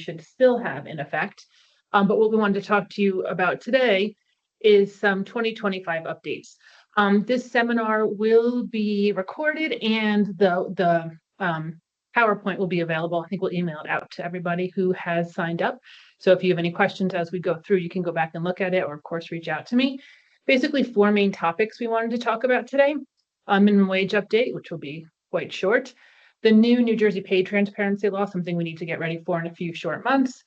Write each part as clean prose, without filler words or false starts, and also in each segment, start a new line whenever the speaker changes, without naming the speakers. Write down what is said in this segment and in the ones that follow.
should still have in effect. But what we wanted to talk to you about today is some 2025 updates. This seminar will be recorded and the PowerPoint will be available. I think we'll email it out to everybody who has signed up. So if you have any questions as we go through, you can go back and look at it, or of course, reach out to me. Basically, 4 main topics we wanted to talk about today. Minimum wage update, which will be quite short. The new New Jersey pay transparency law, something we need to get ready for in a few short months.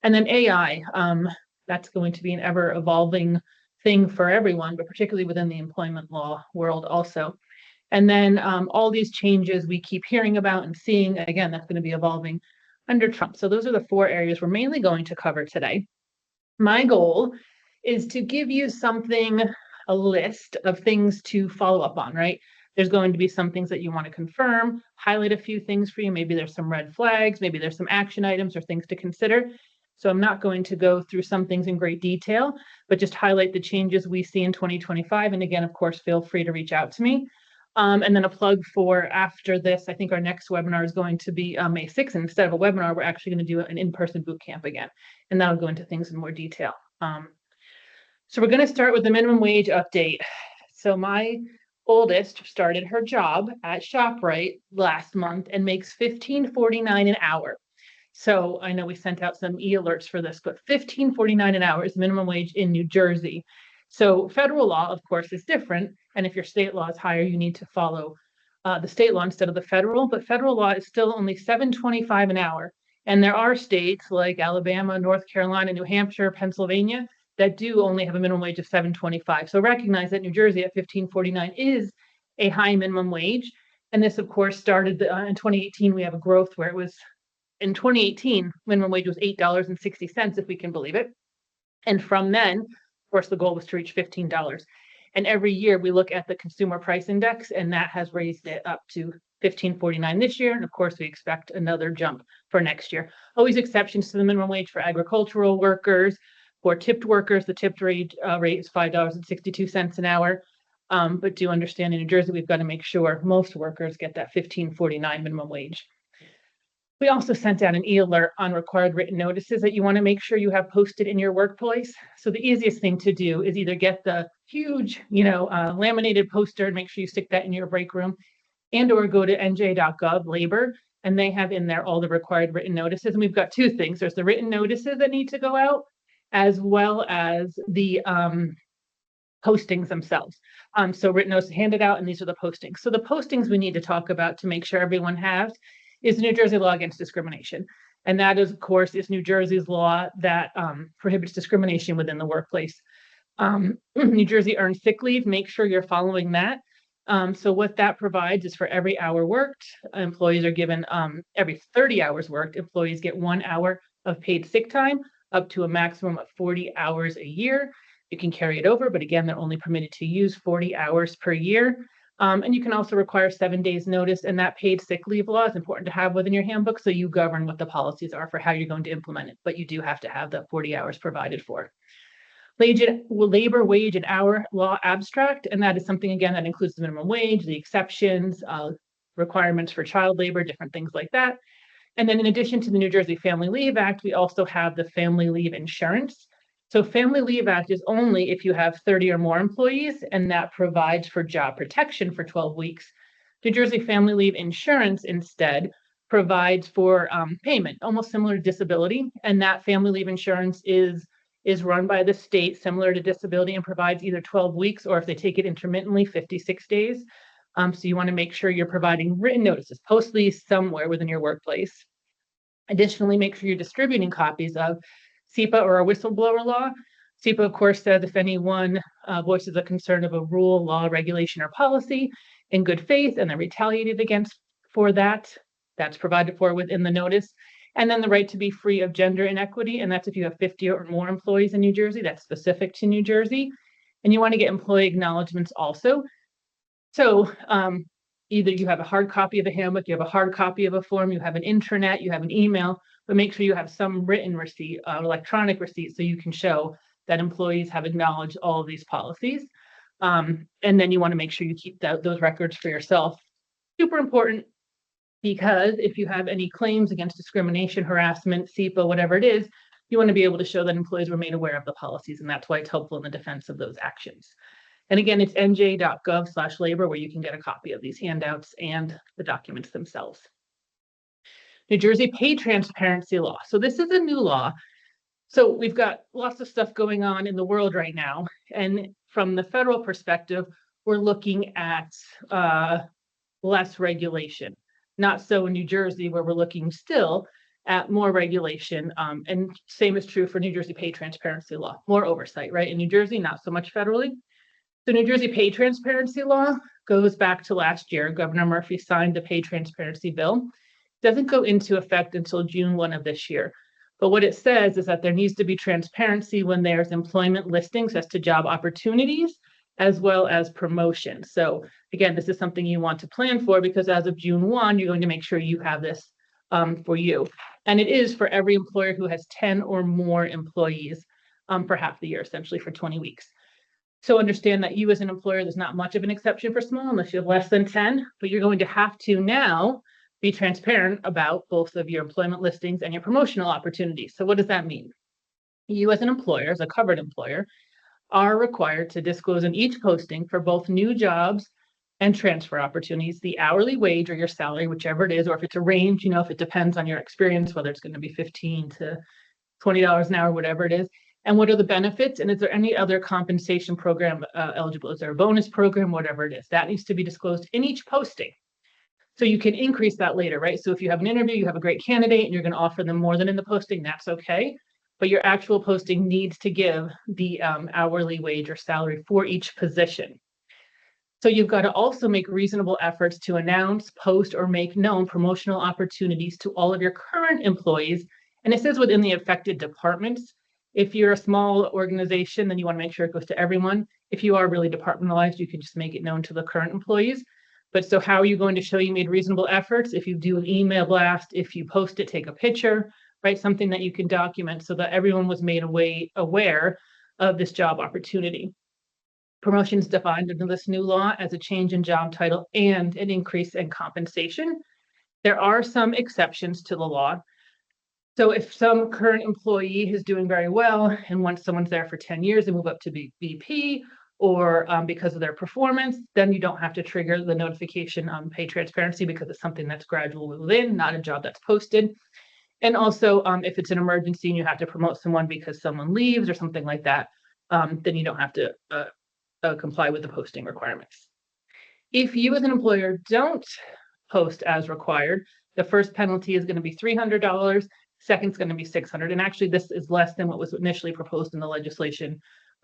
And then AI, that's going to be an ever evolving thing for everyone, but particularly within the employment law world also. And then all these changes we keep hearing about and seeing, again, that's going to be evolving under Trump. So those are the 4 areas we're mainly going to cover today. My goal is to give you something, a list of things to follow up on, right? There's going to be some things that you want to confirm, highlight a few things for you. Maybe there's some red flags, maybe there's some action items or things to consider. So I'm not going to go through some things in great detail, but just highlight the changes we see in 2025. And again, of course, feel free to reach out to me. And then a plug for after this, I think our next webinar is going to be May 6th. And instead of a webinar, we're actually going to do an in-person boot camp again. And that'll go into things in more detail. So we're going to start with the minimum wage update. So my oldest started her job at ShopRite last month and makes $15.49 an hour. So I know we sent out some e-alerts for this, but $15.49 an hour is minimum wage in New Jersey. So federal law, of course, is different. And if your state law is higher, you need to follow the state law instead of the federal. But federal law is still only $7.25 an hour. And there are states like Alabama, North Carolina, New Hampshire, Pennsylvania that do only have a minimum wage of $7.25. So recognize that New Jersey at $15.49 is a high minimum wage. And this, of course, started in 2018. We have a growth where it was, in 2018, minimum wage was $8.60, if we can believe it. And from then, of course, the goal was to reach $15. And every year we look at the consumer price index, and that has raised it up to $15.49 this year. And of course, we expect another jump for next year. Always exceptions to the minimum wage for agricultural workers. For tipped workers, the tipped rate is $5.62 an hour. But do understand in New Jersey, we've got to make sure most workers get that $15.49 minimum wage. We also sent out an e-alert on required written notices that you want to make sure you have posted in your workplace. So the easiest thing to do is either get the huge, laminated poster and make sure you stick that in your break room, and or go to nj.gov labor, and they have in there all the required written notices. And we've got 2 things. There's the written notices that need to go out, as well as the postings themselves. So written notices handed out, and these are the postings. So the postings we need to talk about to make sure everyone has is the New Jersey law against discrimination. And that is, of course, is New Jersey's law that prohibits discrimination within the workplace. New Jersey earned sick leave. Make sure you're following that. So what that provides is for every hour worked, employees are given every 30 hours worked, employees get 1 hour of paid sick time, up to a maximum of 40 hours a year. You can carry it over, but again, they're only permitted to use 40 hours per year. And you can also require 7 days notice, and that paid sick leave law is important to have within your handbook, so you govern what the policies are for how you're going to implement it, but you do have to have that 40 hours provided for. Labor, wage, and hour law abstract, and that is something, again, that includes the minimum wage, the exceptions, requirements for child labor, different things like that. And then in addition to the New Jersey Family Leave Act, we also have the Family Leave Insurance. So Family Leave Act is only if you have 30 or more employees, and that provides for job protection for 12 weeks. New Jersey Family Leave Insurance instead provides for payment, almost similar to disability. And that Family Leave Insurance is run by the state, similar to disability, and provides either 12 weeks or if they take it intermittently, 56 days. So you want to make sure you're providing written notices, post these somewhere within your workplace. Additionally, make sure you're distributing copies of SEPA or a whistleblower law. SEPA, of course, says if anyone voices a concern of a rule, law, regulation, or policy in good faith and they're retaliated against for that, that's provided for within the notice. And then the right to be free of gender inequity, and that's if you have 50 or more employees in New Jersey. That's specific to New Jersey. And you want to get employee acknowledgements also. So either you have a hard copy of the handbook, you have a hard copy of a form, you have an intranet, you have an email, but make sure you have some written receipt, electronic receipt, so you can show that employees have acknowledged all of these policies. And then you want to make sure you keep those records for yourself. Super important. because if you have any claims against discrimination, harassment, SEPA, whatever it is, you want to be able to show that employees were made aware of the policies, and that's why it's helpful in the defense of those actions. And again, it's nj.gov/labor where you can get a copy of these handouts and the documents themselves. New Jersey pay transparency law. So this is a new law. So we've got lots of stuff going on in the world right now. And from the federal perspective, we're looking at less regulation. Not so in New Jersey, where we're looking still at more regulation. And same is true for New Jersey pay transparency law, more oversight, right? In New Jersey, not so much federally. The New Jersey pay transparency law goes back to last year. Governor Murphy signed the pay transparency bill. It doesn't go into effect until June 1 of this year. But what it says is that there needs to be transparency when there's employment listings as to job opportunities, as well as promotion. So again, this is something you want to plan for, because as of June 1, you're going to make sure you have this for you. And it is for every employer who has 10 or more employees for half the year, essentially for 20 weeks. So understand that you as an employer, there's not much of an exception for small unless you have less than 10, but you're going to have to now be transparent about both of your employment listings and your promotional opportunities. So what does that mean? You as an employer, as a covered employer, are required to disclose in each posting for both new jobs and transfer opportunities, the hourly wage or your salary, whichever it is, or if it's a range, if it depends on your experience, whether it's going to be $15 to $20 an hour, whatever it is. And what are the benefits? And is there any other compensation program eligible? Is there a bonus program, whatever it is? That needs to be disclosed in each posting. So you can increase that later, right? So if you have an interview, you have a great candidate, and you're going to offer them more than in the posting, that's okay. But your actual posting needs to give the hourly wage or salary for each position. So you've got to also make reasonable efforts to announce, post, or make known promotional opportunities to all of your current employees. And it says within the affected departments. If you're a small organization, then you want to make sure it goes to everyone. If you are really departmentalized, you can just make it known to the current employees. But so how are you going to show you made reasonable efforts? If you do an email blast, if you post it, take a picture, right? Something that you can document so that everyone was made aware of this job opportunity. Promotion is defined under this new law as a change in job title and an increase in compensation. There are some exceptions to the law. So if some current employee is doing very well and once someone's there for 10 years, they move up to be VP, or because of their performance, then you don't have to trigger the notification on pay transparency, because it's something that's gradual within, not a job that's posted. And also, if it's an emergency and you have to promote someone because someone leaves or something like that, then you don't have to comply with the posting requirements. If you as an employer don't post as required, the first penalty is going to be $300. Second's going to be $600. And actually, this is less than what was initially proposed in the legislation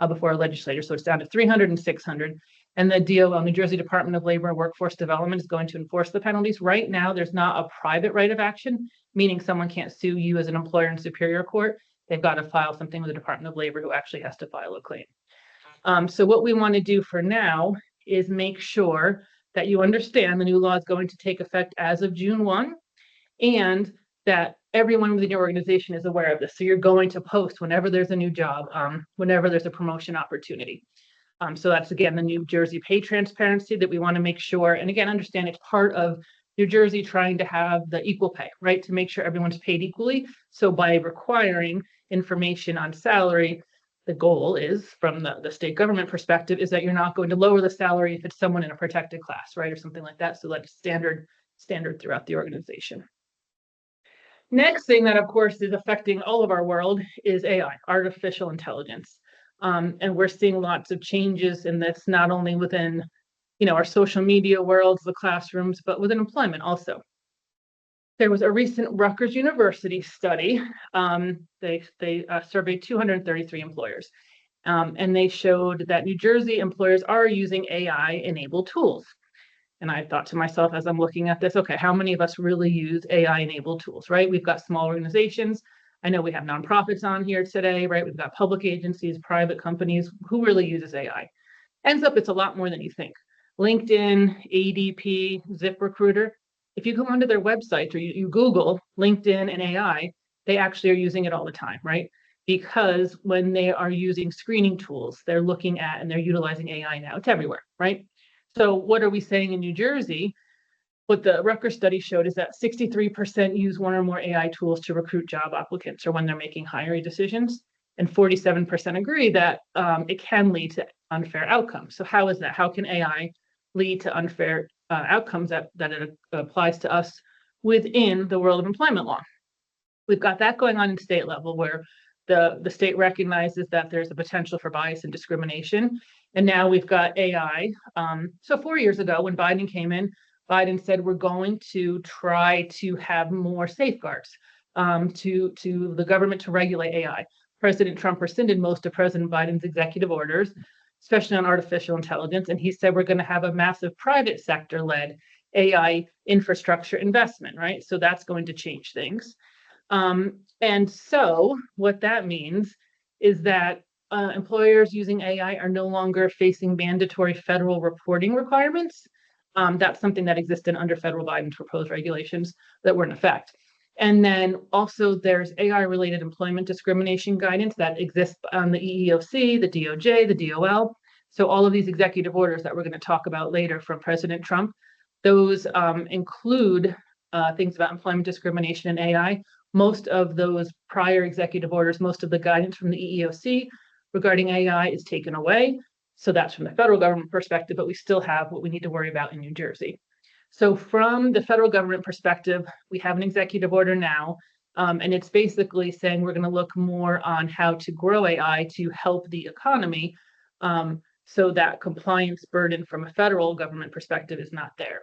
before a legislature. So it's down to $300 and $600. And the DOL, New Jersey Department of Labor and Workforce Development, is going to enforce the penalties. Right now, there's not a private right of action, meaning someone can't sue you as an employer in Superior Court. They've got to file something with the Department of Labor, who actually has to file a claim. So what we want to do for now is make sure that you understand the new law is going to take effect as of June 1, and that everyone within your organization is aware of this. So you're going to post whenever there's a new job, whenever there's a promotion opportunity. So that's, again, the New Jersey pay transparency that we want to make sure. And again, understand it's part of New Jersey trying to have the equal pay, right? To make sure everyone's paid equally. So by requiring information on salary, the goal is, from the state government perspective, is that you're not going to lower the salary if it's someone in a protected class, right? Or something like that. So that's standard throughout the organization. Next thing that, of course, is affecting all of our world is AI, artificial intelligence. And we're seeing lots of changes in this, not only within, our social media worlds, the classrooms, but within employment also. There was a recent Rutgers University study. They surveyed 233 employers, and they showed that New Jersey employers are using AI-enabled tools. And I thought to myself, as I'm looking at this, okay, how many of us really use AI-enabled tools, right? We've got small organizations. I know we have nonprofits on here today, right? We've got public agencies, private companies. Who really uses AI? Ends up, it's a lot more than you think. LinkedIn, ADP, ZipRecruiter. If you go onto their websites or you Google LinkedIn and AI, they actually are using it all the time, right? Because when they are using screening tools, they're looking at and they're utilizing AI now. It's everywhere, right? So what are we saying in New Jersey? what the Rutgers study showed is that 63% use one or more AI tools to recruit job applicants or when they're making hiring decisions. And 47% agree that it can lead to unfair outcomes. So how is that? How can AI lead to unfair outcomes that it applies to us within the world of employment law? We've got that going on in state level where the state recognizes that there's a potential for bias and discrimination. And now we've got AI. So 4 years ago, when Biden came in, Biden said, we're going to try to have more safeguards to the government to regulate AI. President Trump rescinded most of President Biden's executive orders, especially on artificial intelligence. And he said, we're going to have a massive private sector-led AI infrastructure investment, right? So that's going to change things. And so what that means is that employers using AI are no longer facing mandatory federal reporting requirements. That's something that existed under federal Biden's proposed regulations that were in effect. And then also there's AI-related employment discrimination guidance that exists on the EEOC, the DOJ, the DOL. So all of these executive orders that we're going to talk about later from President Trump, those include things about employment discrimination and AI. Most of those prior executive orders, most of the guidance from the EEOC regarding AI is taken away. So that's from the federal government perspective, but we still have what we need to worry about in New Jersey. So from the federal government perspective, we have an executive order now, and it's basically saying we're going to look more on how to grow AI to help the economy so that compliance burden from a federal government perspective is not there.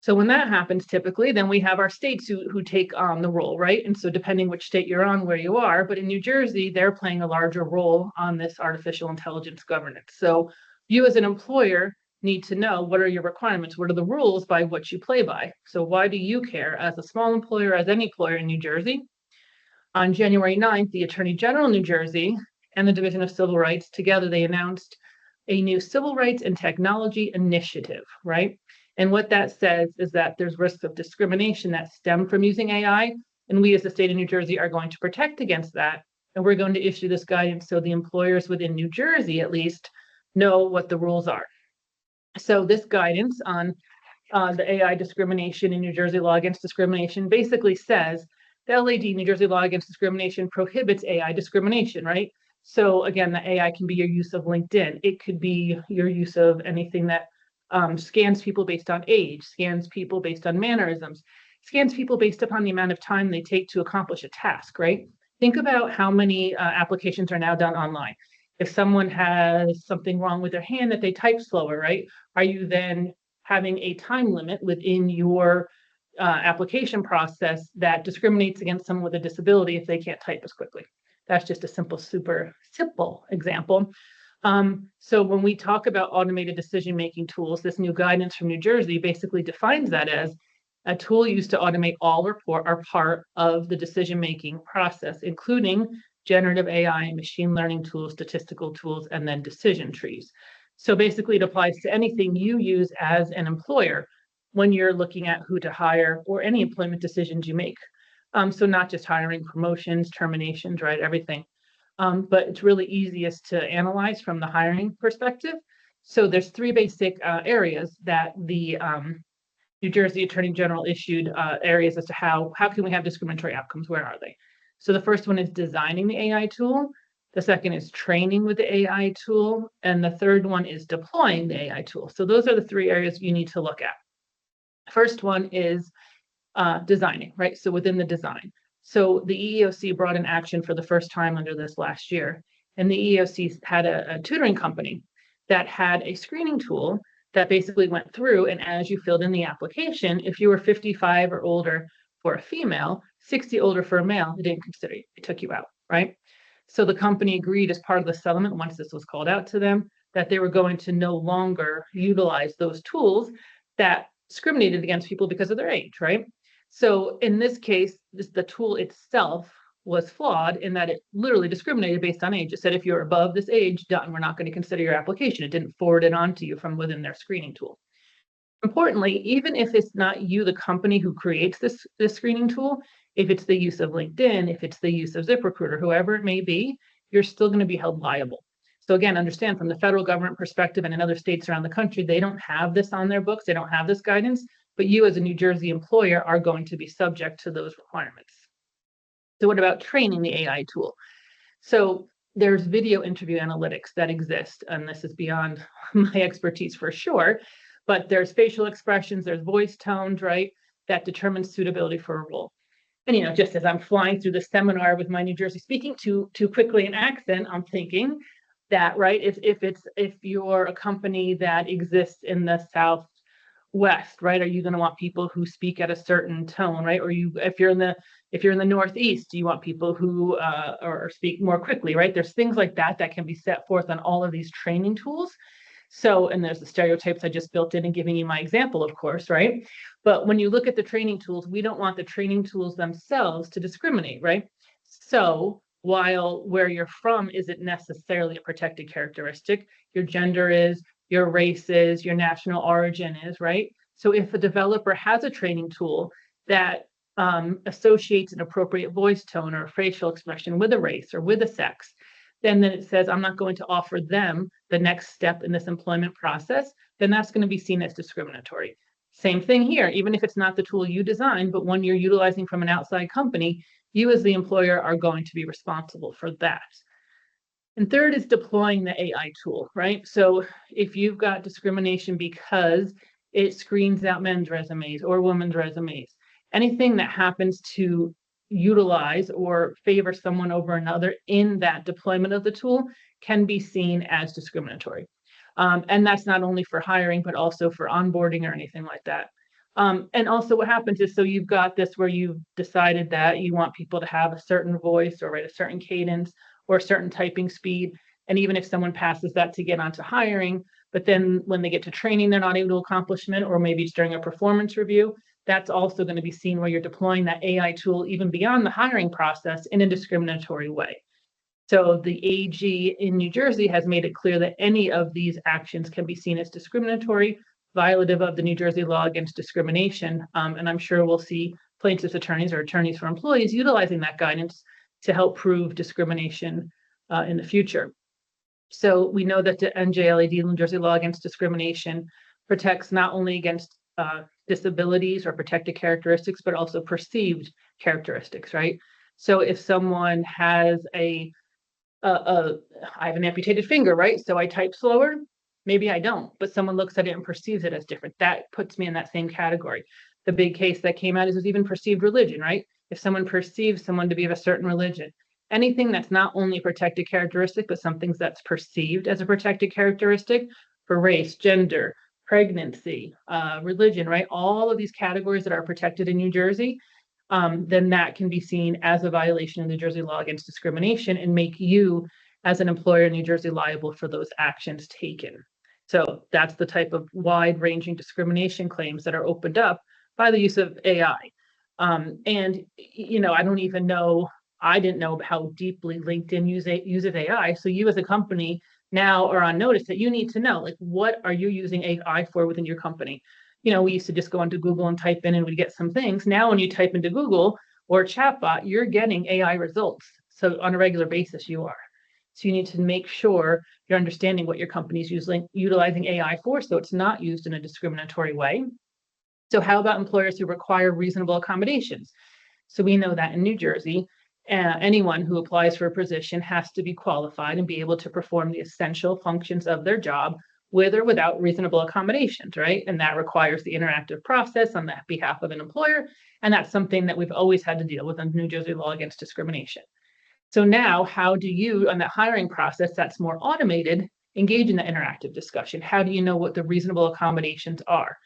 So when that happens, typically, then we have our states who take on the role, right? And so depending which state you're on, where you are, but in New Jersey, they're playing a larger role on this artificial intelligence governance. So you as an employer need to know what are your requirements, what are the rules by which you play by. So why do you care as a small employer, as any employer in New Jersey? On January 9th, the Attorney General of New Jersey and the Division of Civil Rights together, they announced a new civil rights and technology initiative, right? And what that says is that there's risks of discrimination that stem from using AI, and we as the state of New Jersey are going to protect against that, and we're going to issue this guidance so the employers within New Jersey at least know what the rules are. So this guidance on the AI discrimination in New Jersey law against discrimination basically says the LAD, New Jersey law against discrimination, prohibits AI discrimination, right? So again, the AI can be your use of LinkedIn. It could be your use of anything that scans people based on age, scans people based on mannerisms, scans people based upon the amount of time they take to accomplish a task, right? Think about how many applications are now done online. If someone has something wrong with their hand that they type slower, right? Are you then having a time limit within your application process that discriminates against someone with a disability if they can't type as quickly? That's just a super simple example. So when we talk about automated decision-making tools, this new guidance from New Jersey basically defines that as a tool used to automate all or part of the decision-making process, including generative AI, machine learning tools, statistical tools, and then decision trees. So basically it applies to anything you use as an employer when you're looking at who to hire or any employment decisions you make. So not just hiring, promotions, terminations, right, everything. But it's really easiest to analyze from the hiring perspective. So there's three basic areas that the New Jersey Attorney General issued areas as to how can we have discriminatory outcomes, where are they? So the first one is designing the AI tool. The second is training with the AI tool. And the third one is deploying the AI tool. So those are the three areas you need to look at. First one is designing, right? So within the design. So the EEOC brought in action for the first time under this last year. And the EEOC had a tutoring company that had a screening tool that basically went through, and as you filled in the application, if you were 55 or older for a female, 60 older for a male, they didn't consider you. They took you out, right? So the company agreed as part of the settlement, once this was called out to them, that they were going to no longer utilize those tools that discriminated against people because of their age, right? So in this case, the tool itself was flawed in that it literally discriminated based on age. It said, if you're above this age, done, we're not going to consider your application. It didn't forward it on to you from within their screening tool. Importantly, even if it's not you, the company who creates this screening tool, if it's the use of LinkedIn, if it's the use of ZipRecruiter, whoever it may be, you're still going to be held liable. So again, understand from the federal government perspective and in other states around the country, they don't have this on their books. They don't have this guidance. but you as a New Jersey employer are going to be subject to those requirements. So what about training the AI tool? So there's video interview analytics that exist, and this is beyond my expertise for sure, but there's facial expressions, there's voice tones, right, that determine suitability for a role. And, you know, just as I'm flying through the seminar with my New Jersey speaking too quickly in accent, I'm thinking that, right, if you're a company that exists in the Southwest, right, are you going to want people who speak at a certain tone, right? Or if you're in the Northeast, do you want people who or speak more quickly, right? There's things like that that can be set forth on all of these training tools. So, and there's the stereotypes I just built in and giving you my example, of course, right? But when you look at the training tools, we don't want the training tools themselves to discriminate, right? So while where you're from isn't necessarily a protected characteristic, your gender is, your race is, your national origin is, right? So if a developer has a training tool that associates an appropriate voice tone or facial expression with a race or with a sex, then it says, I'm not going to offer them the next step in this employment process, then that's going to be seen as discriminatory. Same thing here, even if it's not the tool you designed, but one you're utilizing from an outside company, you as the employer are going to be responsible for that. And third is deploying the AI tool, right? So if you've got discrimination because it screens out men's resumes or women's resumes, anything that happens to utilize or favor someone over another in that deployment of the tool can be seen as discriminatory. And that's not only for hiring, but also for onboarding or anything like that. And also what happens is, so you've got this where you've decided that you want people to have a certain voice or write a certain cadence or a certain typing speed. And even if someone passes that to get onto hiring, but then when they get to training, they're not able to accomplish it, or maybe it's during a performance review, that's also going to be seen where you're deploying that AI tool even beyond the hiring process in a discriminatory way. So the AG in New Jersey has made it clear that any of these actions can be seen as discriminatory, violative of the New Jersey law against discrimination. And I'm sure we'll see plaintiffs' attorneys or attorneys for employees utilizing that guidance to help prove discrimination in the future. So we know that the NJLAD, New Jersey law against discrimination, protects not only against disabilities or protected characteristics, but also perceived characteristics, right? So if someone has I have an amputated finger, right? So I type slower, maybe I don't, but someone looks at it and perceives it as different. That puts me in that same category. The big case that came out is even perceived religion, right? If someone perceives someone to be of a certain religion, anything that's not only a protected characteristic, but something that's perceived as a protected characteristic for race, gender, pregnancy, religion, right? All of these categories that are protected in New Jersey, then that can be seen as a violation of New Jersey law against discrimination and make you as an employer in New Jersey liable for those actions taken. So that's the type of wide-ranging discrimination claims that are opened up by the use of AI. And, you know, I didn't know how deeply LinkedIn uses AI. So you as a company now are on notice that you need to know, like, what are you using AI for within your company? You know, we used to just go into Google and type in and we'd get some things. Now, when you type into Google or chatbot, you're getting AI results. So on a regular basis, you are. So you need to make sure you're understanding what your company is utilizing AI for, so it's not used in a discriminatory way. So how about employers who require reasonable accommodations? So we know that in New Jersey, anyone who applies for a position has to be qualified and be able to perform the essential functions of their job with or without reasonable accommodations, right? And that requires the interactive process on the behalf of an employer. And that's something that we've always had to deal with under New Jersey law against discrimination. So now, how do you, on that hiring process that's more automated, engage in the interactive discussion? How do you know what the reasonable accommodations are?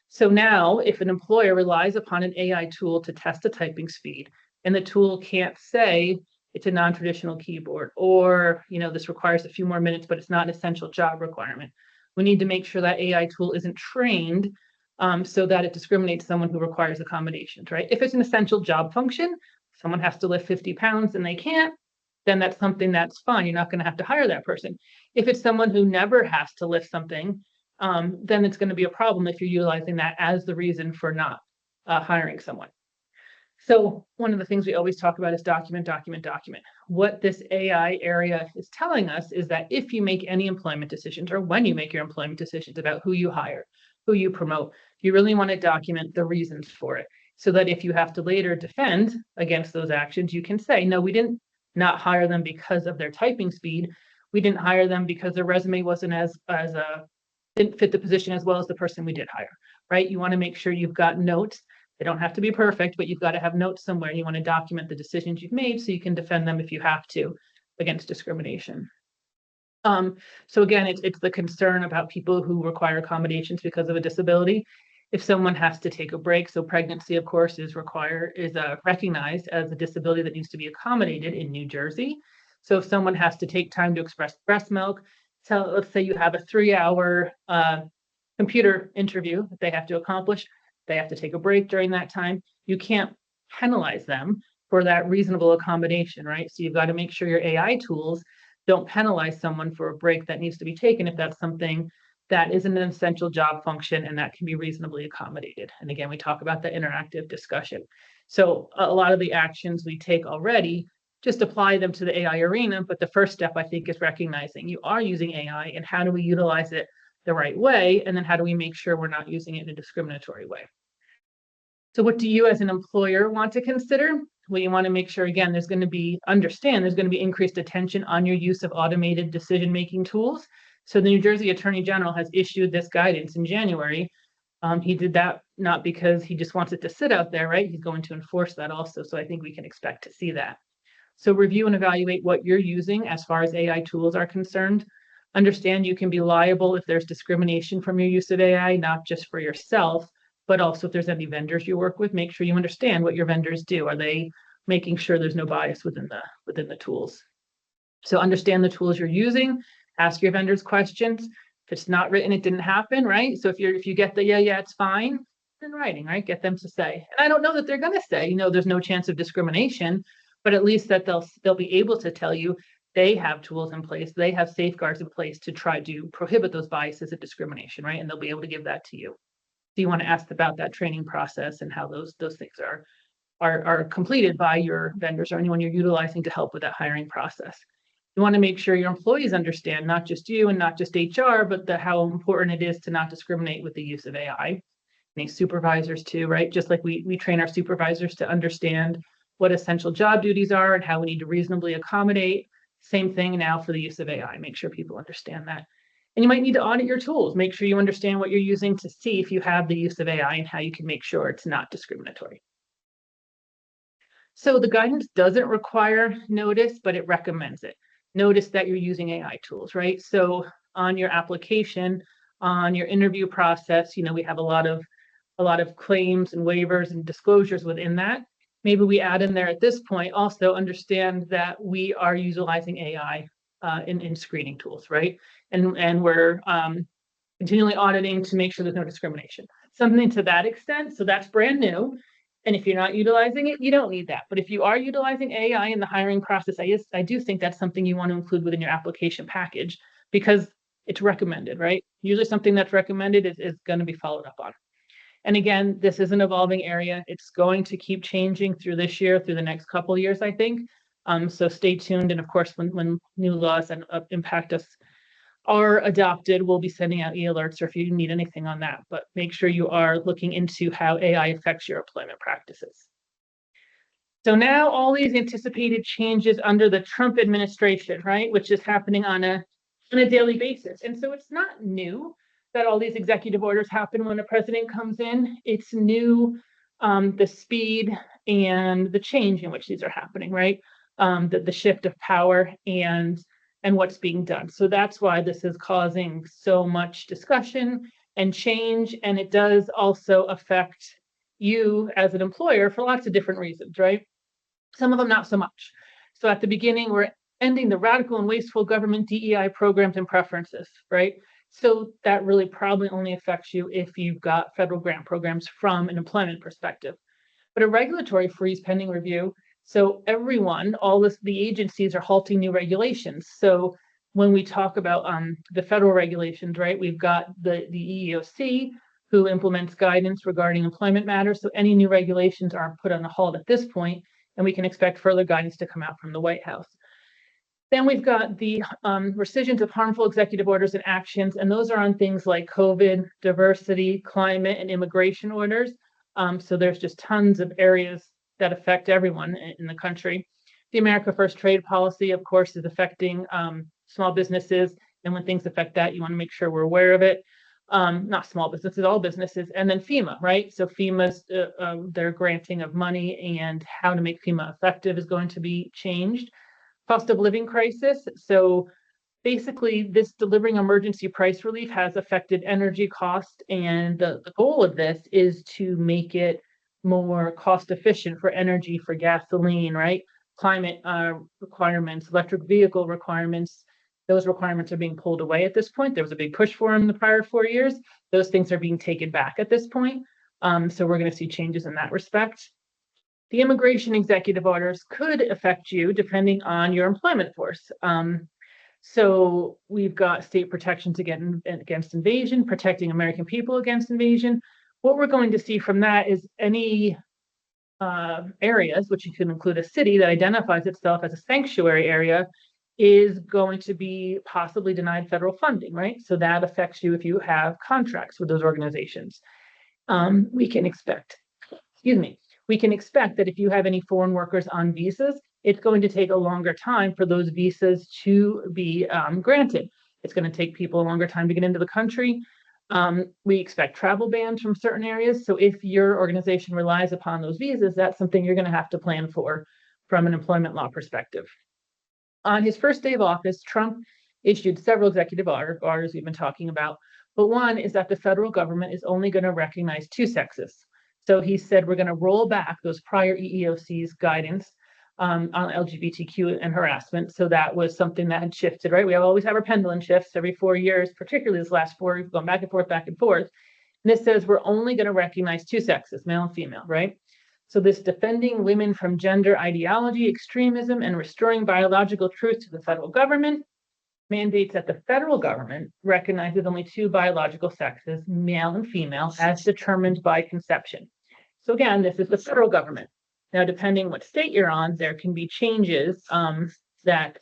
So now, if an employer relies upon an AI tool to test the typing speed, and the tool can't say it's a non-traditional keyboard, or, you know, this requires a few more minutes, but it's not an essential job requirement, we need to make sure that AI tool isn't trained so that it discriminates someone who requires accommodations, right? If it's an essential job function, someone has to lift 50 pounds and they can't, then that's something that's fine. You're not going to have to hire that person. If it's someone who never has to lift something, then it's going to be a problem if you're utilizing that as the reason for not hiring someone. So one of the things we always talk about is document, document, document. What this AI area is telling us is that if you make any employment decisions, or when you make your employment decisions about who you hire, who you promote. You really want to document the reasons for it so that if you have to later defend against those actions, you can say, no, we didn't not hire them because of their typing speed. We didn't hire them because their resume wasn't didn't fit the position as well as the person we did hire, right? You want to make sure you've got notes. They don't have to be perfect, but you've got to have notes somewhere. You want to document the decisions you've made so you can defend them if you have to against discrimination. So again, it's the concern about people who require accommodations because of a disability. If someone has to take a break, so pregnancy, of course, is recognized as a disability that needs to be accommodated in New Jersey. So if someone has to take time to express breast milk, so let's say you have a 3-hour computer interview that they have to accomplish, they have to take a break during that time. You can't penalize them for that reasonable accommodation, right? So you've got to make sure your AI tools don't penalize someone for a break that needs to be taken if that's something that isn't an essential job function and that can be reasonably accommodated. And again, we talk about the interactive discussion. So a lot of the actions we take already, just apply them to the AI arena. But the first step, I think, is recognizing you are using AI and how do we utilize it the right way? And then how do we make sure we're not using it in a discriminatory way? So what do you as an employer want to consider? Well, you want to make sure, again, there's going to be increased attention on your use of automated decision-making tools. So the New Jersey Attorney General has issued this guidance in January. He did that not because he just wants it to sit out there, right? He's going to enforce that also. So I think we can expect to see that. So review and evaluate what you're using as far as AI tools are concerned. Understand you can be liable if there's discrimination from your use of AI, not just for yourself, but also if there's any vendors you work with, make sure you understand what your vendors do. Are they making sure there's no bias within the tools? So understand the tools you're using, ask your vendors questions. If it's not written, it didn't happen, right? So if you get the yeah, it's fine, in writing, right? Get them to say. And I don't know that they're going to say, there's no chance of discrimination, but at least that they'll be able to tell you they have tools in place, they have safeguards in place to try to prohibit those biases of discrimination, right? And they'll be able to give that to you. So you want to ask about that training process and how those things are completed by your vendors or anyone you're utilizing to help with that hiring process. You want to make sure your employees understand, not just you and not just HR, but how important it is to not discriminate with the use of AI. Any supervisors too, right? Just like we train our supervisors to understand what essential job duties are and how we need to reasonably accommodate. Same thing now for the use of AI. Make sure people understand that. And you might need to audit your tools. Make sure you understand what you're using to see if you have the use of AI and how you can make sure it's not discriminatory. So the guidance doesn't require notice, but it recommends it. Notice that you're using AI tools, right? So on your application, on your interview process, we have a lot of claims and waivers and disclosures within that. Maybe we add in there at this point, also understand that we are utilizing AI in screening tools, right? And we're continually auditing to make sure there's no discrimination. Something to that extent. So that's brand new. And if you're not utilizing it, you don't need that. But if you are utilizing AI in the hiring process, I do think that's something you want to include within your application package because it's recommended, right? Usually something that's recommended is going to be followed up on. And again, this is an evolving area. It's going to keep changing through this year, through the next couple of years, I think. So stay tuned. And of course, when new laws impact us are adopted, we'll be sending out e-alerts or if you need anything on that. But make sure you are looking into how AI affects your employment practices. So now all these anticipated changes under the Trump administration, right, which is happening on a daily basis. And so it's not new that all these executive orders happen when a president comes in. It's new, the speed and the change in which these are happening, right? The shift of power and what's being done. So that's why this is causing so much discussion and change. And it does also affect you as an employer for lots of different reasons, right? Some of them not so much. So at the beginning, we're ending the radical and wasteful government DEI programs and preferences, right? So that really probably only affects you if you've got federal grant programs from an employment perspective. But a regulatory freeze pending review. So the agencies are halting new regulations. So when we talk about the federal regulations, right, we've got the EEOC who implements guidance regarding employment matters. So any new regulations are put on a halt at this point, and we can expect further guidance to come out from the White House. Then we've got the rescissions of harmful executive orders and actions, and those are on things like COVID, diversity, climate, and immigration orders. So there's just tons of areas that affect everyone in the country. The America First trade policy, of course, is affecting small businesses, and when things affect that, you want to make sure we're aware of it. Not small businesses, all businesses, and then FEMA, right? So FEMA's their granting of money and how to make FEMA effective is going to be changed. Cost of living crisis. So basically, this delivering emergency price relief has affected energy cost, and the goal of this is to make it more cost efficient for energy, for gasoline, right? Climate requirements, electric vehicle requirements. Those requirements are being pulled away at this point. There was a big push for them in the prior 4 years. Those things are being taken back at this point. So we're going to see changes in that respect. The immigration executive orders could affect you depending on your employment force. So we've got state protections against invasion, protecting American people against invasion. What we're going to see from that is any areas, which you can include a city that identifies itself as a sanctuary area, is going to be possibly denied federal funding, right? So that affects you if you have contracts with those organizations. We can expect that if you have any foreign workers on visas, it's going to take a longer time for those visas to be granted. It's going to take people a longer time to get into the country. We expect travel bans from certain areas. So if your organization relies upon those visas, that's something you're going to have to plan for from an employment law perspective. On his first day of office, Trump issued several executive orders we've been talking about, but one is that the federal government is only going to recognize two sexes. So he said we're going to roll back those prior EEOC's guidance on LGBTQ and harassment. So that was something that had shifted, right? We always have our pendulum shifts every 4 years, particularly this last 4, we've gone back and forth, back and forth. And this says we're only going to recognize two sexes, male and female, right? So this defending women from gender ideology, extremism, and restoring biological truth to the federal government mandates that the federal government recognizes only two biological sexes, male and female, as determined by conception. So again, this is the federal government. Now, depending what state you're on, there can be changes that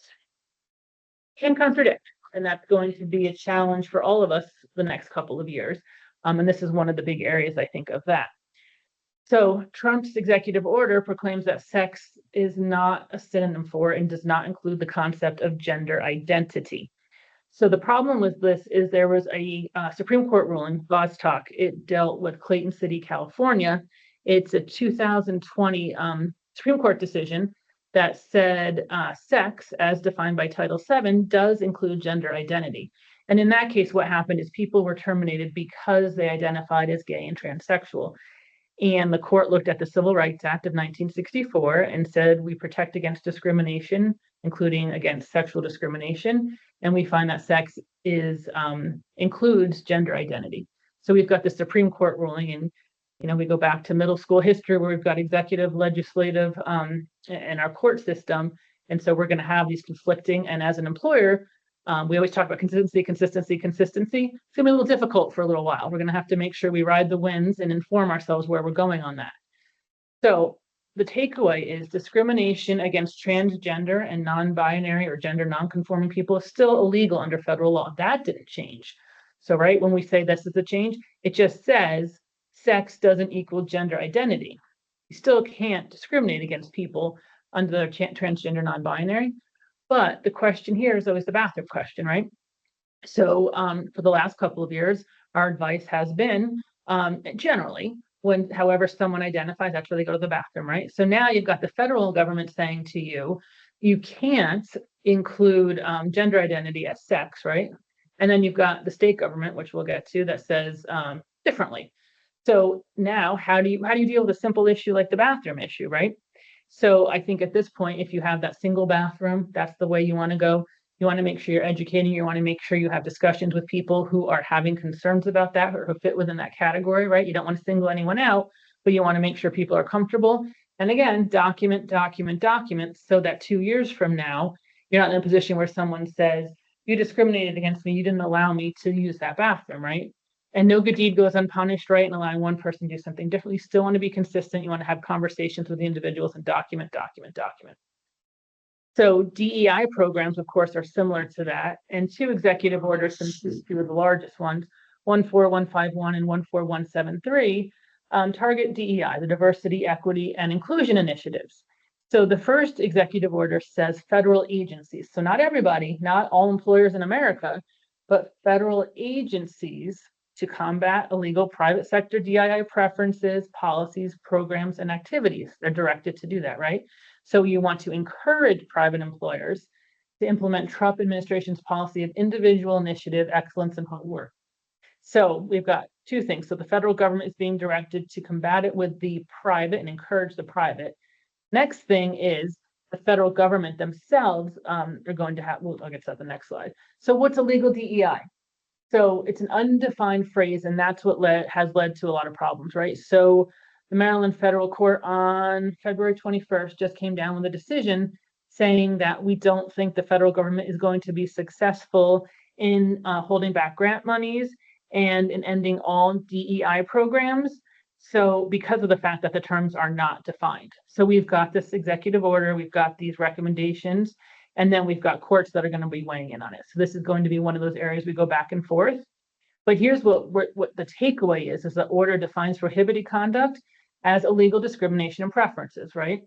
can contradict, and that's going to be a challenge for all of us the next couple of years. And this is one of the big areas, I think, of that. So Trump's executive order proclaims that sex is not a synonym for and does not include the concept of gender identity. So the problem with this is there was a Supreme Court ruling, Vostok. It dealt with Clayton City, California. It's a 2020 Supreme Court decision that said sex, as defined by Title VII, does include gender identity. And in that case, what happened is people were terminated because they identified as gay and transsexual. And the court looked at the Civil Rights Act of 1964 and said, we protect against discrimination, including against sexual discrimination. And we find that sex includes gender identity. So we've got the Supreme Court ruling, and we go back to middle school history where we've got executive, legislative, and our court system. And so we're going to have these conflicting. And as an employer, we always talk about consistency. It's going to be a little difficult for a little while. We're going to have to make sure we ride the winds and inform ourselves where we're going on that. So the takeaway is discrimination against transgender and non-binary or gender non-conforming people is still illegal under federal law. That didn't change. So, right, when we say this is a change, it just says sex doesn't equal gender identity. You still can't discriminate against people under the transgender non-binary. But the question here is always the bathroom question, right? So for the last couple of years, our advice has been generally, however someone identifies, that's where they go to the bathroom, right? So now you've got the federal government saying to you, you can't include gender identity as sex, right? And then you've got the state government, which we'll get to, that says differently. So now how do you deal with a simple issue like the bathroom issue, right? So I think at this point, if you have that single bathroom, that's the way you want to go. You want to make sure you're educating. You want to make sure you have discussions with people who are having concerns about that or who fit within that category, right? You don't want to single anyone out, but you want to make sure people are comfortable. And again, document, so that 2 years from now, you're not in a position where someone says, you discriminated against me, you didn't allow me to use that bathroom, right? And no good deed goes unpunished, right? And allowing one person to do something different. You still want to be consistent. You want to have conversations with the individuals and document. So DEI programs, of course, are similar to that. And two executive orders, since two of the largest ones, 14151 and 14173, target DEI, the diversity, equity, and inclusion initiatives. So the first executive order says federal agencies. So not everybody, not all employers in America, but federal agencies to combat illegal private sector DEI preferences, policies, programs, and activities. They're directed to do that, right? So you want to encourage private employers to implement Trump administration's policy of individual initiative, excellence, and hard work. So we've got two things. So the federal government is being directed to combat it with the private and encourage the private. Next thing is the federal government themselves are going to have, well, I'll get to that the next slide. So what's illegal DEI? So it's an undefined phrase, and that's what has led to a lot of problems, right? So the Maryland Federal Court on February 21st just came down with a decision saying that we don't think the federal government is going to be successful in holding back grant monies and in ending all DEI programs. So because of the fact that the terms are not defined. So we've got this executive order, we've got these recommendations, and then we've got courts that are going to be weighing in on it. So this is going to be one of those areas we go back and forth. But here's what the takeaway is the order defines prohibited conduct as illegal discrimination and preferences, right?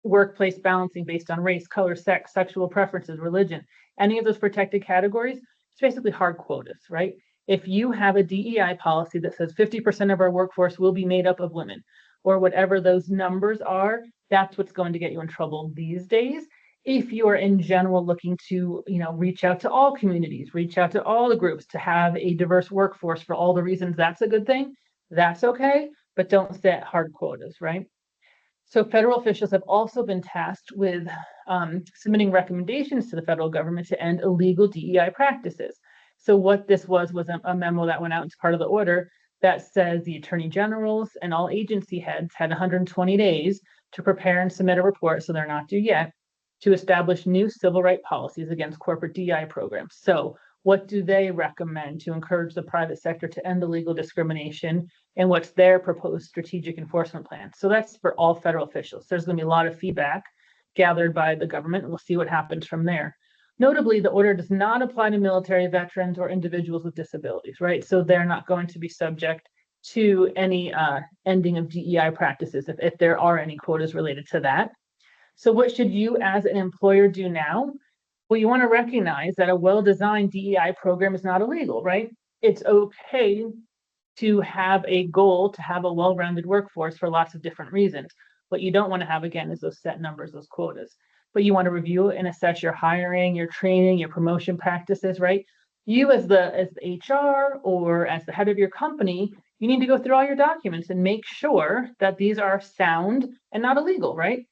Workplace balancing based on race, color, sex, sexual preferences, religion, any of those protected categories, it's basically hard quotas, right? If you have a DEI policy that says 50% of our workforce will be made up of women, or whatever those numbers are, that's what's going to get you in trouble these days. If you are in general looking to, reach out to all communities, reach out to all the groups to have a diverse workforce for all the reasons that's a good thing, that's okay, but don't set hard quotas, right? So federal officials have also been tasked with submitting recommendations to the federal government to end illegal DEI practices. So what this was a memo that went out as part of the order that says the attorney generals and all agency heads had 120 days to prepare and submit a report, so they're not due yet, to establish new civil rights policies against corporate DEI programs. So what do they recommend to encourage the private sector to end illegal discrimination, and what's their proposed strategic enforcement plan? So that's for all federal officials. There's going to be a lot of feedback gathered by the government, and we'll see what happens from there. Notably, the order does not apply to military veterans or individuals with disabilities, right? So they're not going to be subject to any ending of DEI practices if there are any quotas related to that. So what should you as an employer do now? Well, you want to recognize that a well-designed DEI program is not illegal, right? It's okay to have a goal to have a well-rounded workforce for lots of different reasons. What you don't want to have, again, is those set numbers, those quotas. But you want to review and assess your hiring, your training, your promotion practices, right? You as the HR or as the head of your company, you need to go through all your documents and make sure that these are sound and not illegal, right?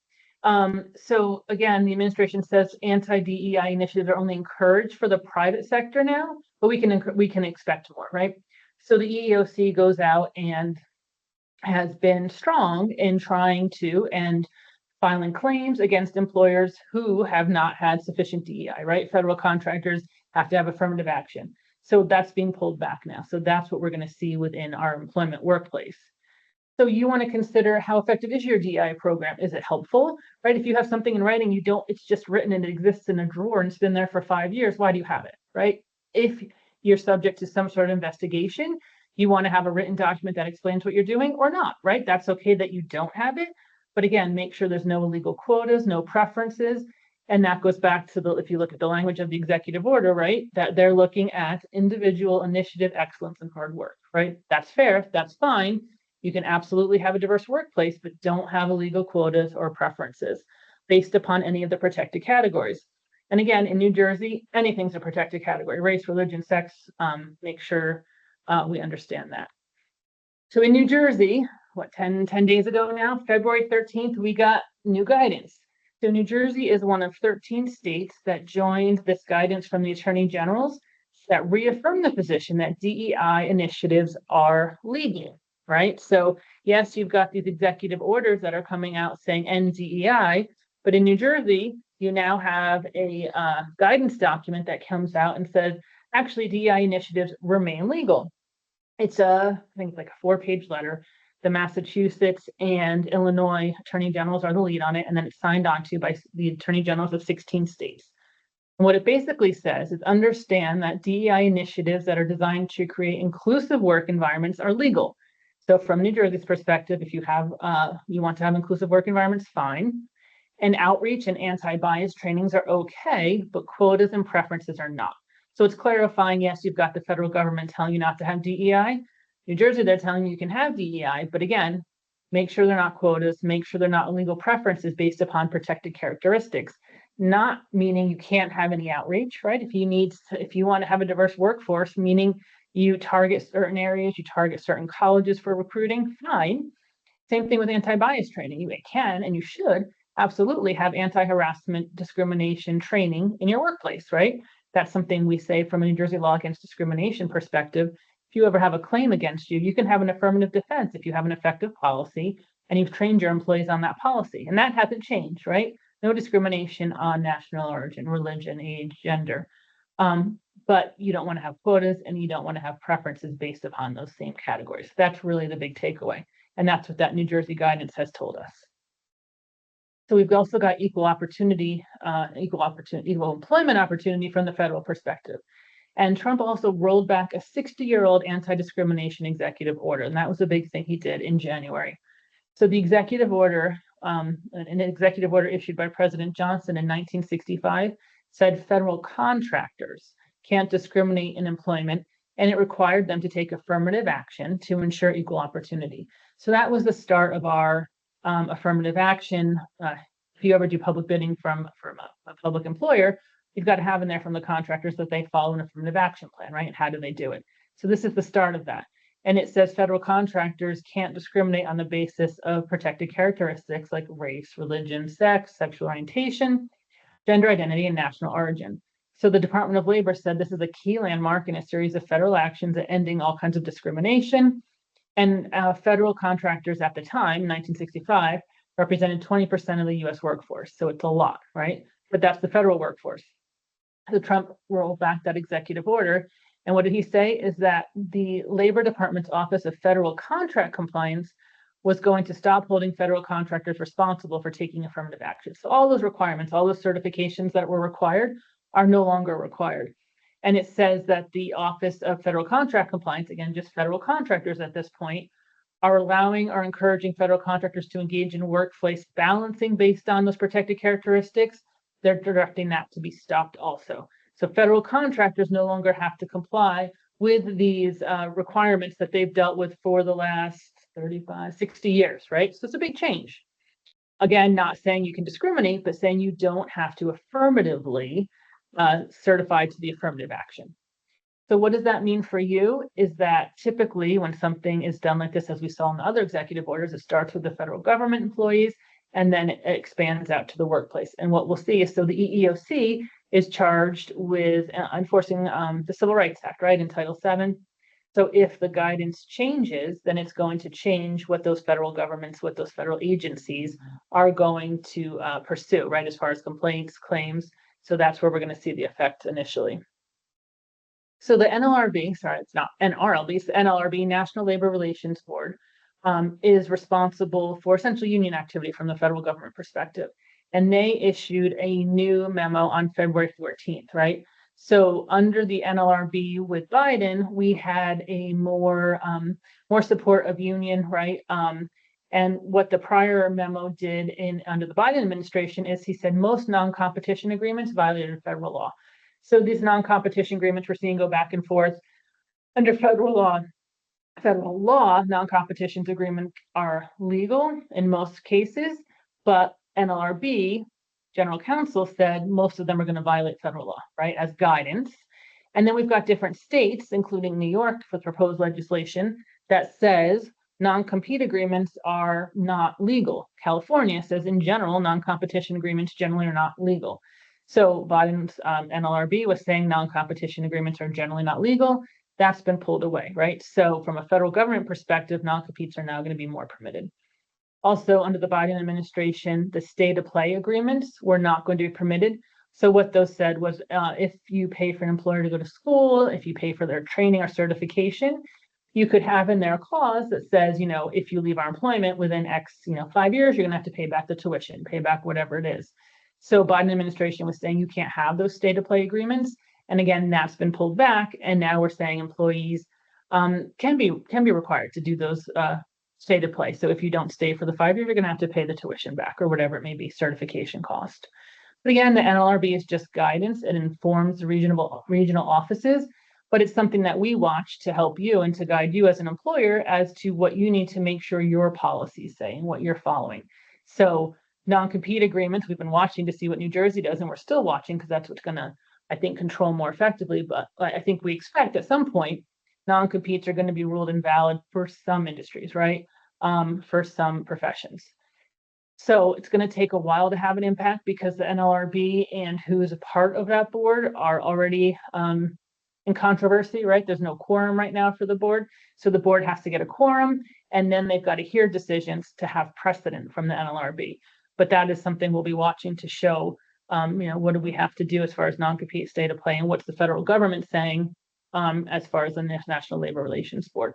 So again, the administration says anti-DEI initiatives are only encouraged for the private sector now, but we can expect more, right? So the EEOC goes out and has been strong in trying to and filing claims against employers who have not had sufficient DEI, right? Federal contractors have to have affirmative action. So that's being pulled back now. So that's what we're going to see within our employment workplace. So you want to consider how effective is your DEI program? Is it helpful, right? If you have something in writing, it's just written and it exists in a drawer and it's been there for 5 years, why do you have it, right? If you're subject to some sort of investigation, you want to have a written document that explains what you're doing or not, right? That's okay that you don't have it. But again, make sure there's no illegal quotas, no preferences. And that goes back to if you look at the language of the executive order, right, that they're looking at individual initiative, excellence, and hard work, right? That's fair, that's fine. You can absolutely have a diverse workplace, but don't have illegal quotas or preferences based upon any of the protected categories. And again, in New Jersey, anything's a protected category, race, religion, sex, make sure we understand that. So in New Jersey, 10 days ago now, February 13th, we got new guidance. So New Jersey is one of 13 states that joined this guidance from the attorney generals that reaffirm the position that DEI initiatives are legal, right? So yes, you've got these executive orders that are coming out saying end DEI, but in New Jersey, you now have a guidance document that comes out and says, actually, DEI initiatives remain legal. It's I think it's like a 4-page letter the Massachusetts and Illinois attorney generals are the lead on it, and then it's signed onto by the attorney generals of 16 states. And what it basically says is understand that DEI initiatives that are designed to create inclusive work environments are legal. So from New Jersey's perspective, if you want to have inclusive work environments, fine. And outreach and anti-bias trainings are okay, but quotas and preferences are not. So it's clarifying, yes, you've got the federal government telling you not to have DEI. New Jersey, they're telling you can have DEI, but again, make sure they're not quotas, make sure they're not illegal preferences based upon protected characteristics, not meaning you can't have any outreach, right? If you want to have a diverse workforce, meaning you target certain areas, you target certain colleges for recruiting, fine. Same thing with anti-bias training. You can and you should absolutely have anti-harassment discrimination training in your workplace, right? That's something we say from a New Jersey law against discrimination perspective. If you ever have a claim against you, you can have an affirmative defense if you have an effective policy and you've trained your employees on that policy. And that hasn't changed, right? No discrimination on national origin, religion, age, gender. But you don't want to have quotas and you don't want to have preferences based upon those same categories. That's really the big takeaway. And that's what that New Jersey guidance has told us. So we've also got equal employment opportunity from the federal perspective. And Trump also rolled back a 60-year-old anti-discrimination executive order. And that was a big thing he did in January. So the executive order, an executive order issued by President Johnson in 1965, said federal contractors can't discriminate in employment, and it required them to take affirmative action to ensure equal opportunity. So that was the start of our affirmative action. If you ever do public bidding from a public employer, you've got to have in there from the contractors that they follow an affirmative action plan, right? And how do they do it? So this is the start of that. And it says federal contractors can't discriminate on the basis of protected characteristics like race, religion, sex, sexual orientation, gender identity, and national origin. So the Department of Labor said this is a key landmark in a series of federal actions at ending all kinds of discrimination. And federal contractors at the time, 1965, represented 20% of the US workforce. So it's a lot, right? But that's the federal workforce. So Trump rolled back that executive order. And what did he say is that the Labor Department's Office of Federal Contract Compliance was going to stop holding federal contractors responsible for taking affirmative action. So all those requirements, all those certifications that were required are no longer required. And it says that the Office of Federal Contract Compliance, again, just federal contractors at this point, are allowing or encouraging federal contractors to engage in workplace balancing based on those protected characteristics. They're directing that to be stopped also. So federal contractors no longer have to comply with these requirements that they've dealt with for the last 35, 60 years, right? So it's a big change. Again, not saying you can discriminate, but saying you don't have to affirmatively certify to the affirmative action. So what does that mean for you is that typically when something is done like this, as we saw in the other executive orders, it starts with the federal government employees and then it expands out to the workplace. And what we'll see is, so the EEOC is charged with enforcing the Civil Rights Act, right, in Title VII. So if the guidance changes, then it's going to change what those federal governments, what those federal agencies are going to pursue, right, as far as complaints, claims. So that's where we're going to see the effect initially. So the NLRB, sorry, it's not NRLB, it's the NLRB, National Labor Relations Board, is responsible for essentially union activity from the federal government perspective. And they issued a new memo on February 14th, right? So under the NLRB with Biden, we had a more support of union, right? And what the prior memo did under the Biden administration is he said most non-competition agreements violated federal law. So these non-competition agreements we're seeing go back and forth under federal law. Federal law, non-competition agreements are legal in most cases, but NLRB, General Counsel said most of them are going to violate federal law, right, as guidance. And then we've got different states, including New York, with proposed legislation that says non-compete agreements are not legal. California says in general, non-competition agreements generally are not legal. So Biden's NLRB was saying non-competition agreements are generally not legal. That's been pulled away, right? So from a federal government perspective, non-competes are now going to be more permitted. Also, under the Biden administration, the stay-to-play agreements were not going to be permitted. So what those said was if you pay for an employer to go to school, if you pay for their training or certification, you could have in there a clause that says, if you leave our employment within X, 5 years, you're going to have to pay back the tuition, pay back whatever it is. So Biden administration was saying you can't have those state of play agreements. And again, that's been pulled back. And now we're saying employees can be required to do those state of play. So if you don't stay for the 5 years, you're going to have to pay the tuition back or whatever it may be, certification cost. But again, the NLRB is just guidance. It informs regional offices, but it's something that we watch to help you and to guide you as an employer as to what you need to make sure your policies say and what you're following. So non-compete agreements, we've been watching to see what New Jersey does, and we're still watching because that's what's going to, I think, control more effectively. But I think we expect at some point non-competes are going to be ruled invalid for some industries, right? For some professions. So it's going to take a while to have an impact because the NLRB and who is a part of that board are already in controversy, right? There's no quorum right now for the board. So the board has to get a quorum, and then they've got to hear decisions to have precedent from the NLRB. But that is something we'll be watching to show, what do we have to do as far as non-compete state of play, and what's the federal government saying as far as the National Labor Relations Board.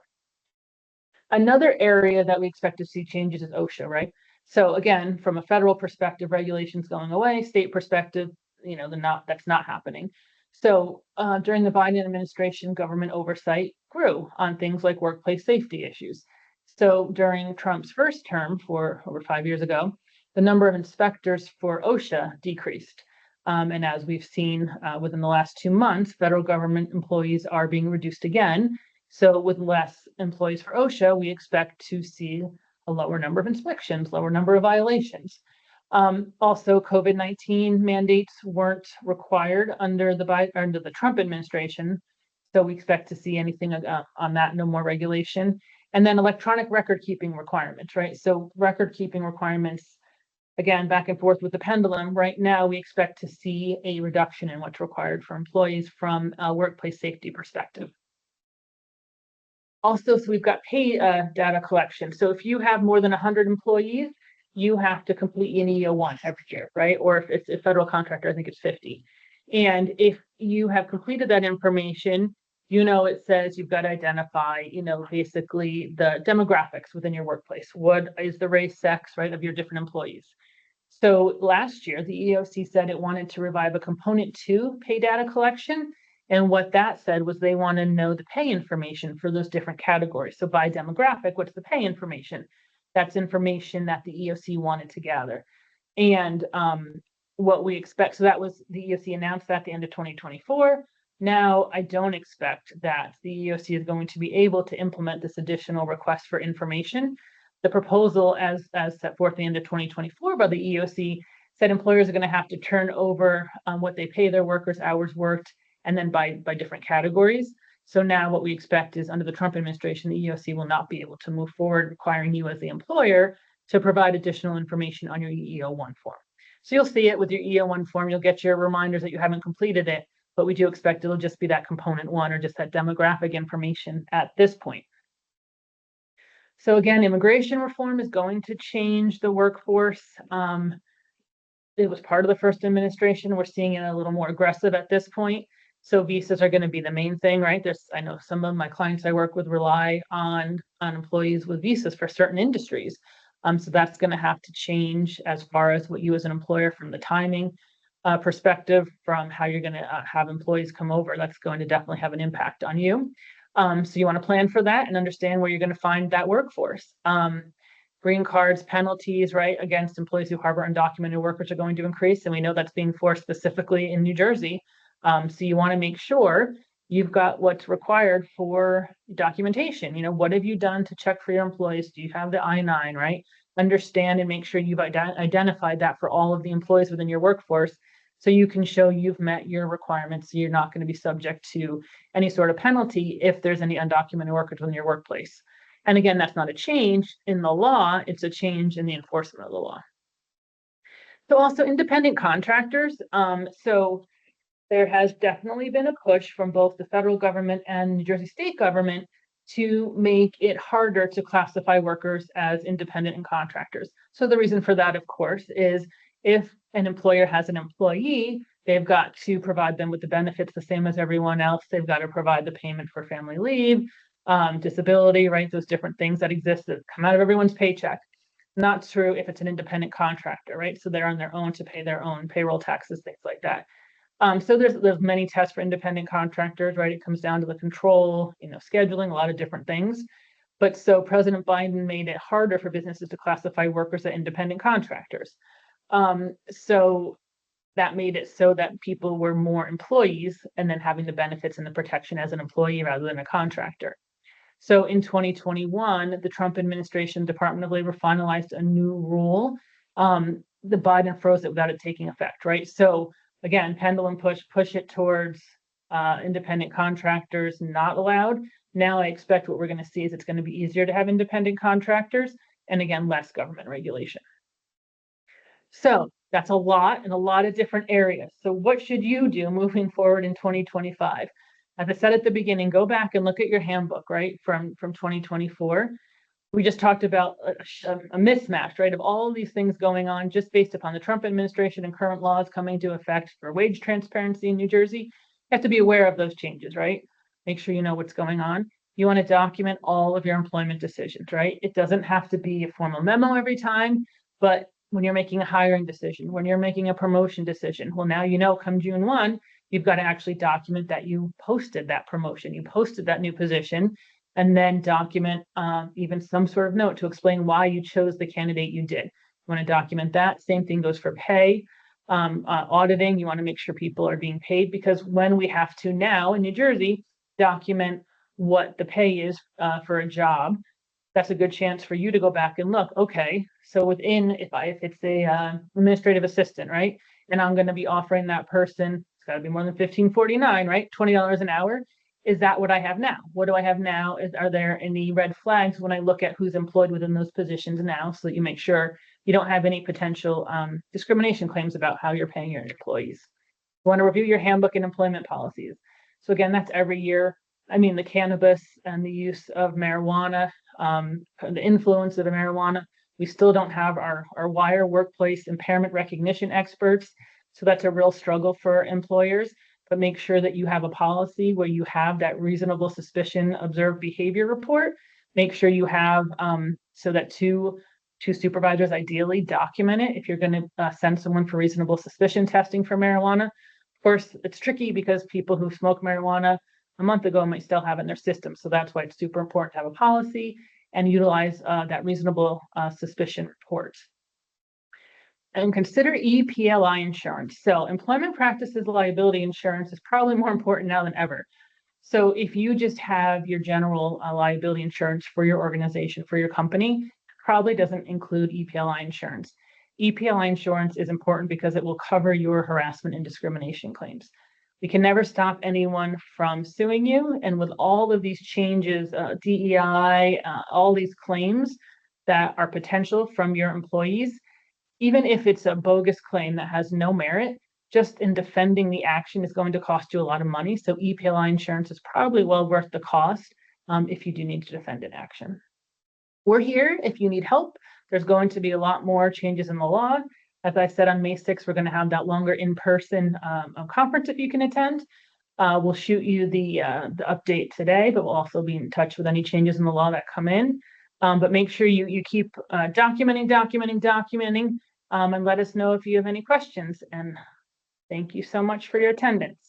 Another area that we expect to see changes is OSHA, right? So again, from a federal perspective, regulations going away, state perspective, that's not happening. So during the Biden administration, government oversight grew on things like workplace safety issues. So during Trump's first term, for over 5 years ago, the number of inspectors for OSHA decreased. And as we've seen within the last 2 months, federal government employees are being reduced again. So with less employees for OSHA, we expect to see a lower number of inspections, lower number of violations. Also, COVID-19 mandates weren't required under the Trump administration. So we expect to see anything on that, no more regulation. And then electronic record keeping requirements, right? So record keeping requirements, again, back and forth with the pendulum. Right now, we expect to see a reduction in what's required for employees from a workplace safety perspective. Also, so we've got pay data collection. So if you have more than 100 employees, you have to complete an EEO-1 every year, right? Or if it's a federal contractor, I think it's 50. And if you have completed that information, it says you've got to identify, basically the demographics within your workplace. What is the race, sex, right, of your different employees? So last year, the EEOC said it wanted to revive a component 2 pay data collection. And what that said was they want to know the pay information for those different categories. So by demographic, what's the pay information? That's information that the EEOC wanted to gather. And what we expect, so that was the EEOC announced that at the end of 2024. Now, I don't expect that the EEOC is going to be able to implement this additional request for information. The proposal as set forth at the end of 2024 by the EEOC said employers are going to have to turn over what they pay their workers, hours worked, and then by different categories. So now what we expect is under the Trump administration, the EEOC will not be able to move forward requiring you as the employer to provide additional information on your EEO-1 form. So you'll see it with your EEO-1 form. You'll get your reminders that you haven't completed it, but we do expect it'll just be that component 1 or just that demographic information at this point. So again, immigration reform is going to change the workforce. It was part of the first administration. We're seeing it a little more aggressive at this point. So visas are going to be the main thing, right? I know some of my clients I work with rely on employees with visas for certain industries. So that's going to have to change as far as what you as an employer, from the timing perspective, from how you're going to have employees come over. That's going to definitely have an impact on you. So you want to plan for that and understand where you're going to find that workforce. Green cards, penalties, right, against employees who harbor undocumented workers are going to increase. And we know that's being forced specifically in New Jersey. So you want to make sure you've got what's required for documentation. What have you done to check for your employees? Do you have the I-9, right? Understand and make sure you've identified that for all of the employees within your workforce, so you can show you've met your requirements. So you're not going to be subject to any sort of penalty if there's any undocumented workers within your workplace. And again, that's not a change in the law, it's a change in the enforcement of the law. So also independent contractors. So there has definitely been a push from both the federal government and New Jersey state government to make it harder to classify workers as independent and contractors. So the reason for that, of course, is if an employer has an employee, they've got to provide them with the benefits the same as everyone else. They've got to provide the payment for family leave. disability, right? Those different things that exist that come out of everyone's paycheck. Not true if it's an independent contractor, right? So they're on their own to pay their own payroll taxes, things like that. So there's many tests for independent contractors, right? It comes down to the control, scheduling, a lot of different things. But so President Biden made it harder for businesses to classify workers as independent contractors. So that made it so that people were more employees and then having the benefits and the protection as an employee rather than a contractor. So in 2021, the Trump administration, Department of Labor finalized a new rule. The Biden froze it without it taking effect, right? So again, pendulum push it towards independent contractors not allowed. Now I expect what we're going to see is it's going to be easier to have independent contractors and again, less government regulation. So that's a lot in a lot of different areas. So what should you do moving forward in 2025? As I said at the beginning, go back and look at your handbook, right, from 2024. We just talked about a mismatch, right, of all these things going on just based upon the Trump administration and current laws coming into effect for wage transparency in New Jersey. You have to be aware of those changes, right? Make sure you know what's going on. You want to document all of your employment decisions, right? It doesn't have to be a formal memo every time, but when you're making a hiring decision, when you're making a promotion decision, well, now come June 1, you've got to actually document that you posted that promotion, you posted that new position, and then document even some sort of note to explain why you chose the candidate you did. You want to document that. Same thing goes for pay. Auditing, you want to make sure people are being paid, because when we have to now in New Jersey document what the pay is for a job, that's a good chance for you to go back and look, okay, so within, if it's a administrative assistant, right, and I'm going to be offering that person, it's got to be more than $15.49, right, $20 an hour. Is that what I have now? What do I have now? Are there any red flags when I look at who's employed within those positions now, so that you make sure you don't have any potential discrimination claims about how you're paying your employees? You want to review your handbook and employment policies. So again, that's every year. I mean, the cannabis and the use of marijuana, the influence of the marijuana. We still don't have our WIRE workplace impairment recognition experts. So that's a real struggle for employers. But make sure that you have a policy where you have that reasonable suspicion observed behavior report. Make sure you have so that two supervisors ideally document it if you're going to send someone for reasonable suspicion testing for marijuana. Of course, it's tricky because people who smoke marijuana a month ago might still have it in their system. So that's why it's super important to have a policy and utilize that reasonable suspicion report. And consider EPLI insurance. So employment practices liability insurance is probably more important now than ever. So if you just have your general liability insurance for your organization, for your company, probably doesn't include EPLI insurance. EPLI insurance is important because it will cover your harassment and discrimination claims. We can never stop anyone from suing you. And with all of these changes, DEI, all these claims that are potential from your employees, even if it's a bogus claim that has no merit, just in defending the action is going to cost you a lot of money. So EPLI insurance is probably well worth the cost if you do need to defend an action. We're here if you need help. There's going to be a lot more changes in the law. As I said, on May 6th, we're going to have that longer in-person conference if you can attend. We'll shoot you the update today, but we'll also be in touch with any changes in the law that come in. But make sure you keep documenting, and let us know if you have any questions. And thank you so much for your attendance.